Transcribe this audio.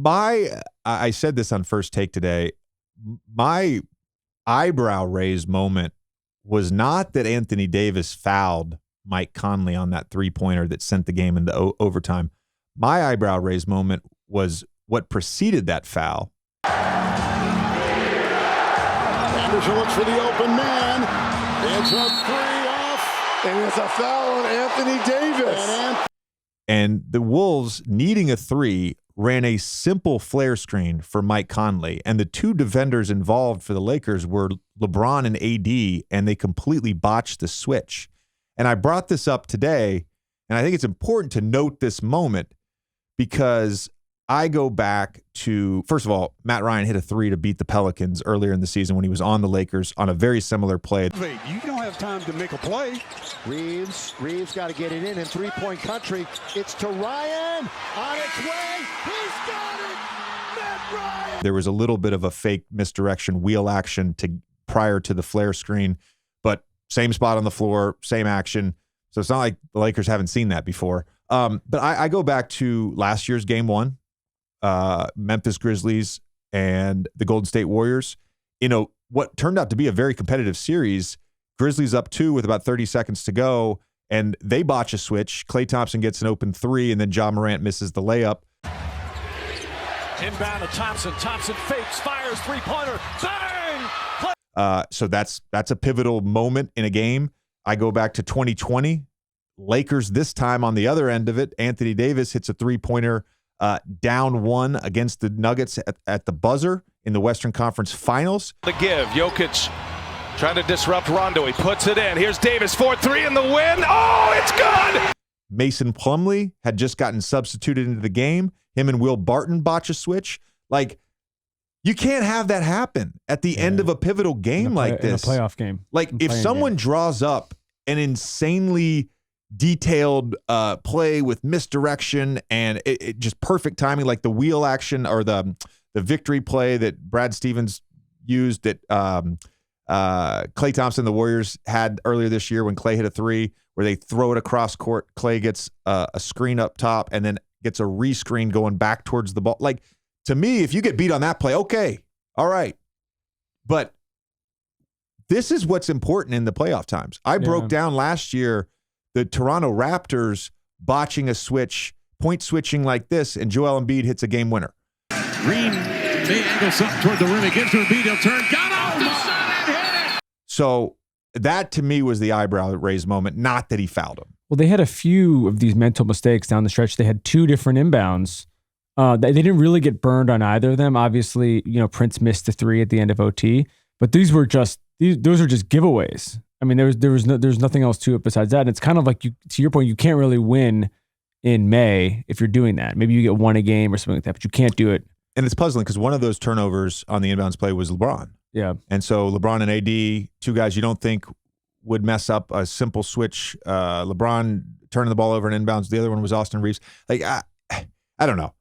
I said this on First Take today. My eyebrow raised moment was not that Anthony Davis fouled Mike Conley on that three-pointer that sent the game into overtime. My eyebrow raised moment was what preceded that foul. Anderson looks for the open man. It's a three off. And it's a foul on Anthony Davis. And the Wolves, needing a three, ran a simple flare screen for Mike Conley. And the two defenders involved for the Lakers were LeBron and AD, and they completely botched the switch. And I brought this up today, and I think it's important to note this moment because I go back to, first of all, Matt Ryan hit a three to beat the Pelicans earlier in the season when he was on the Lakers on a very similar play. You don't have time to make a play. Reeves got to get it in three-point country. It's to Ryan on its way. He's got it. Matt Ryan. There was a little bit of a fake misdirection wheel action prior to the flare screen, but same spot on the floor, same action. So it's not like the Lakers haven't seen that before. But I go back to last year's game one. Memphis Grizzlies and the Golden State Warriors, what turned out to be a very competitive series. Grizzlies up 2 with about 30 seconds to go, and they botch a switch. Klay Thompson gets an open three, and then Ja Morant misses the layup. Inbound to Thompson. Thompson fakes, fires, three-pointer. Bang! So that's a pivotal moment in a game. I go back to 2020. Lakers this time on the other end of it. Anthony Davis hits a three-pointer down 1 against the Nuggets at the buzzer in the Western Conference Finals. The give. Jokic trying to disrupt Rondo. He puts it in. Here's Davis, 4-3 in the win. Oh, it's good! Mason Plumlee had just gotten substituted into the game. Him and Will Barton botch a switch. Like, you can't have that happen at the end of a pivotal game like this. In a playoff game. Like, if someone draws up an insanely detailed play with misdirection and it just perfect timing, like the wheel action or the victory play that Brad Stevens used that Klay Thompson, the Warriors, had earlier this year when Klay hit a three where they throw it across court. Klay gets a screen up top and then gets a rescreen going back towards the ball. Like, to me, if you get beat on that play, okay, all right. But this is what's important in the playoff times. I broke down last year the Toronto Raptors botching a switch, point switching like this, and Joel Embiid hits a game winner. Green may angle something toward the rim. It gives to Embiid. He'll turn. Got off the side and hit it. So that, to me, was the eyebrow raised moment, not that he fouled him. Well, they had a few of these mental mistakes down the stretch. They had 2 different inbounds. They didn't really get burned on either of them. Obviously, Prince missed the 3 at the end of OT, but those were just giveaways. I mean, there's nothing else to it besides that. And it's kind of like, to your point, you can't really win in May if you're doing that. Maybe you get 1 a game or something like that, but you can't do it. And it's puzzling because one of those turnovers on the inbounds play was LeBron. Yeah. And so LeBron and AD, 2 guys you don't think would mess up a simple switch. LeBron turning the ball over in inbounds. The other one was Austin Reeves. Like, I don't know.